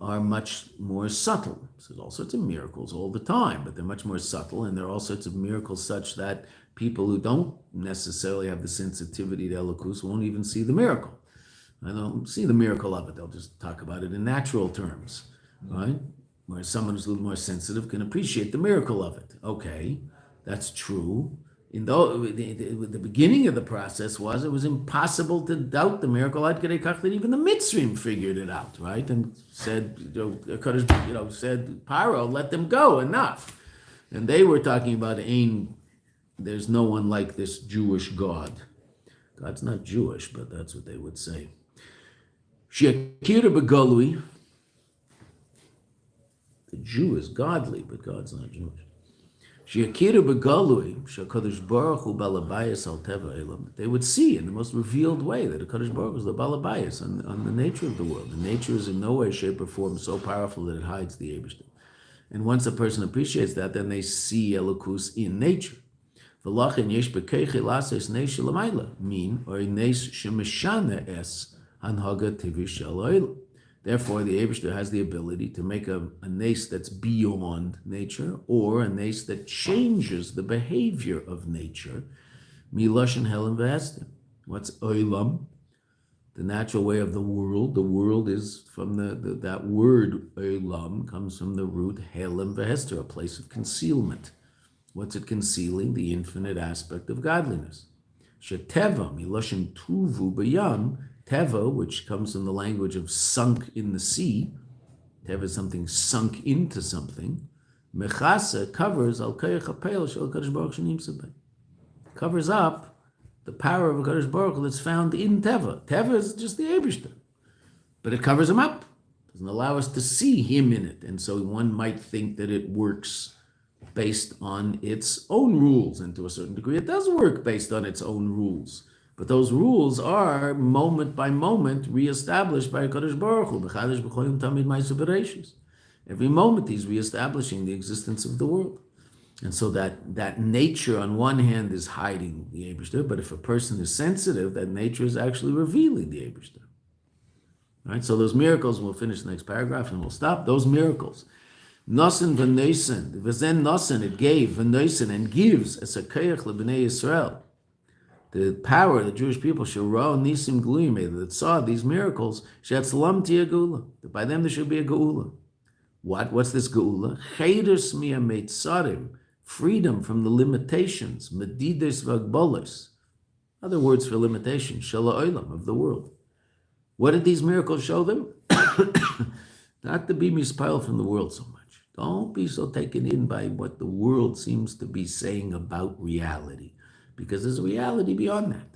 are much more subtle. So there's all sorts of miracles all the time, but they're much more subtle, and there are all sorts of miracles such that people who don't necessarily have the sensitivity to Elokus won't even see the miracle. They don't see the miracle of it. They'll just talk about it in natural terms, right? Whereas someone who's a little more sensitive can appreciate the miracle of it. Okay, that's true. The beginning of the process was, it was impossible to doubt the miracle. Ad Kedei Kach that even the Mitzrim figured it out, right? And said, said, Paro, let them go, enough. And they were talking about, there's no one like this Jewish God. God's not Jewish, but that's what they would say. She'akira begalui. The Jew is godly, but God's not Jewish. They would see in the most revealed way that HaKadosh Baruch Hu is the Balabayas on the nature of the world. The nature is in no way, shape, or form so powerful that it hides the Eibishter. And once a person appreciates that, then they see Elokus in nature. Therefore, the Eibishter has the ability to make a nace that's beyond nature, or a nace that changes the behavior of nature. Miloshen Helam V'Hester. What's Olam? The natural way of the world. The world is from that word Olam comes from the root Helam V'Hester, a place of concealment. What's it concealing? The infinite aspect of godliness. Sheteva Miloshen Tuvu B'Yam. Teva, which comes from the language of sunk in the sea. Teva is something sunk into something. Mechasa covers al kayach hapel shel HaKadosh Baruch Hu nimtza beh. Covers up the power of HaKadosh Baruch Hu that's found in Teva. Teva is just the Eibishter, but it covers him up. Doesn't allow us to see him in it, and so one might think that it works based on its own rules, and to a certain degree, it does work based on its own rules. But those rules are moment by moment reestablished by HaKadosh Baruch Hu. Every moment he's reestablishing the existence of the world. And so that nature on one hand is hiding the Eibishter, but if a person is sensitive, that nature is actually revealing the Eibishter. Right? So those miracles, we'll finish the next paragraph and we'll stop. Those miracles. Nosen v'nosen, v'zen nosen, it gave, v'nosen, and gives, as a koyach lebnei Yisrael. The power of the Jewish people, Shirah Nisim Gluyim, that saw these miracles, Shetzlam Tia Geula, that by them there should be a Geula. What's this Geula? Chedus Mia Meitzarim, freedom from the limitations, Medides Vagbolis, other words for limitation, Shala Olam, of the world. What did these miracles show them? Not to be mispiled from the world so much. Don't be so taken in by what the world seems to be saying about reality. Because there's a reality beyond that,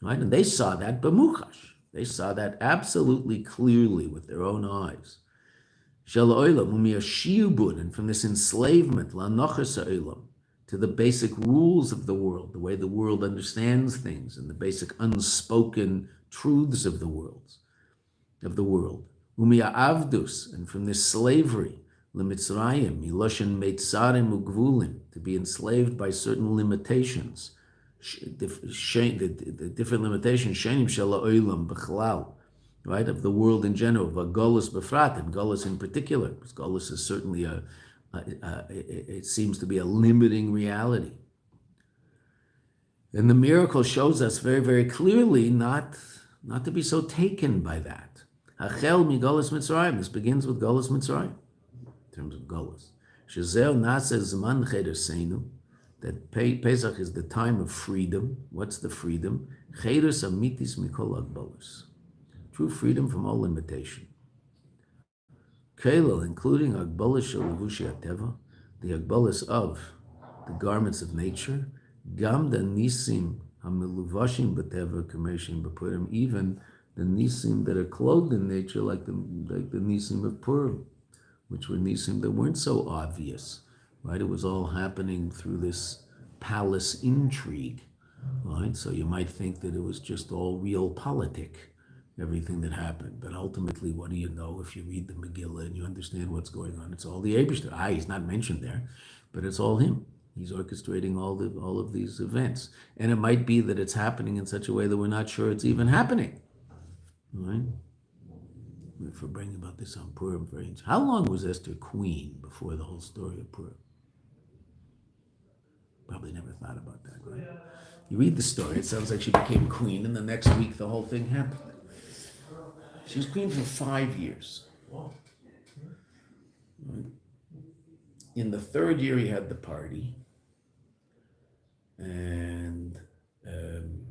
right? And they saw that b'muchash. They saw that absolutely clearly with their own eyes. And from this enslavement, to the basic rules of the world, the way the world understands things, and the basic unspoken truths of the world. And from this slavery, to be enslaved by certain limitations. the different limitations, shenim shel ha'olam b'chalal, right, of the world in general, v'golus b'frat, and golus in particular, because golus is certainly it seems to be a limiting reality. And the miracle shows us very, very clearly not to be so taken by that. Hachel mi golus Mitzrayim. This begins with golus Mitzrayim, in terms of golus. Shezeu nase zman chedeseinu. That Pesach is the time of freedom. What's the freedom? Chedus amitis mikol agbolus. True freedom from all limitation. Kelel, including agbolus shel levushi hateva, the agbolus of the garments of nature, gam the nisim hameluvashim b'teva kameshim b'purim, even the nisim that are clothed in nature, like the nisim of Purim, which were nisim that weren't so obvious, right? It was all happening through this palace intrigue, right? So you might think that it was just all realpolitik, everything that happened. But ultimately, what do you know if you read the Megillah and you understand what's going on? It's all the Eibishter. He's not mentioned there, but it's all him. He's orchestrating all of these events. And it might be that it's happening in such a way that we're not sure it's even happening, right? For bringing about this on Purim, for instance. How long was Esther queen before the whole story of Purim? Probably never thought about that, right? You read the story, it sounds like she became queen, and the next week the whole thing happened. She was queen for 5 years. Right? In the third year, he had the party, and in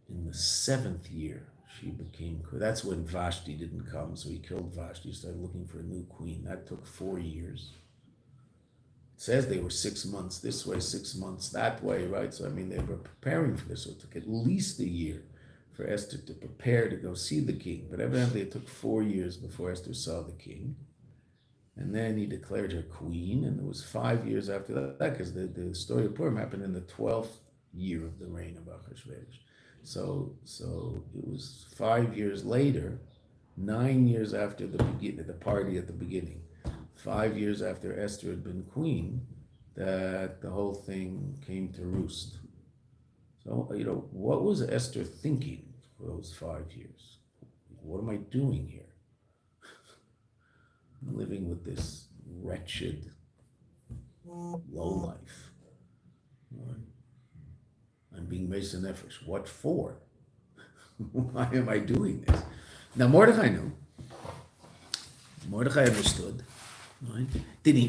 the seventh year, she became queen. That's when Vashti didn't come, so he killed Vashti, started looking for a new queen. That took 4 years. It says they were 6 months this way, 6 months that way, right? So, I mean, they were preparing for this, so it took at least a year for Esther to prepare to go see the king. But evidently it took 4 years before Esther saw the king. And then he declared her queen, and it was 5 years after that, because the story of Purim happened in the 12th year of the reign of Achashverosh. So it was 5 years later, 9 years after the party at the beginning, 5 years after Esther had been queen, that the whole thing came to roost. So, what was Esther thinking for those 5 years? What am I doing here? I'm living with this wretched lowlife. Right? I'm being Mason Nefesh. What for? Why am I doing this? Now, Mordechai knew. Mordechai understood. Right?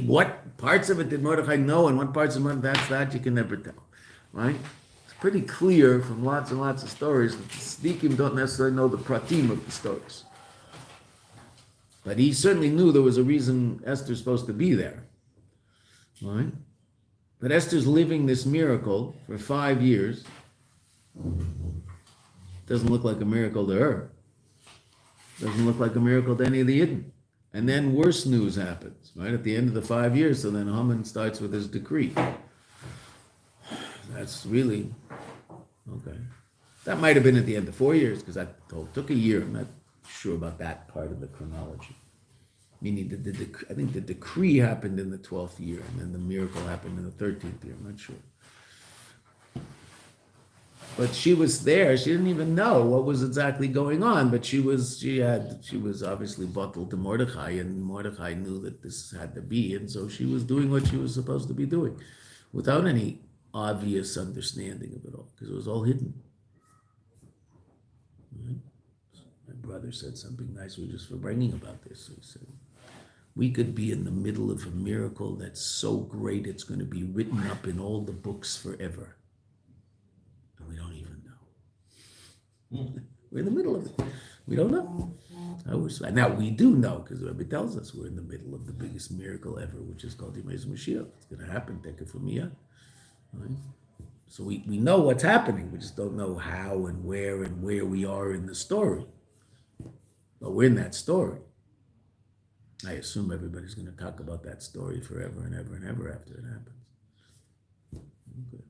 What parts of it did Mordechai know, and what parts of it, that you can never tell. Right? It's pretty clear from lots and lots of stories that the tzaddikim don't necessarily know the pratim of the stories. But he certainly knew there was a reason Esther's supposed to be there. Right? But Esther's living this miracle for 5 years. Doesn't look like a miracle to her. Doesn't look like a miracle to any of the Yidden. And then worse news happens, right? At the end of the 5 years, so then Haman starts with his decree. That's really, okay. That might have been at the end of 4 years, because that took a year. I'm not sure about that part of the chronology. Meaning, I think the decree happened in the 12th year, and then the miracle happened in the 13th year. I'm not sure. But she was there. She didn't even know what was exactly going on. But she was obviously bottled to Mordechai, and Mordechai knew that this had to be, and so she was doing what she was supposed to be doing, without any obvious understanding of it all, because it was all hidden. Right? My brother said something nice just for bringing about this. He said, we could be in the middle of a miracle that's so great it's going to be written up in all the books forever. And we don't even know. We're in the middle of it. We don't know. Now we do know, because the Rebbe tells us we're in the middle of the biggest miracle ever, which is called Immerse Mashiach. It's going to happen, take it from me. Right? So we know what's happening. We just don't know how and where we are in the story. But we're in that story. I assume everybody's going to talk about that story forever and ever and ever after it happens. Okay.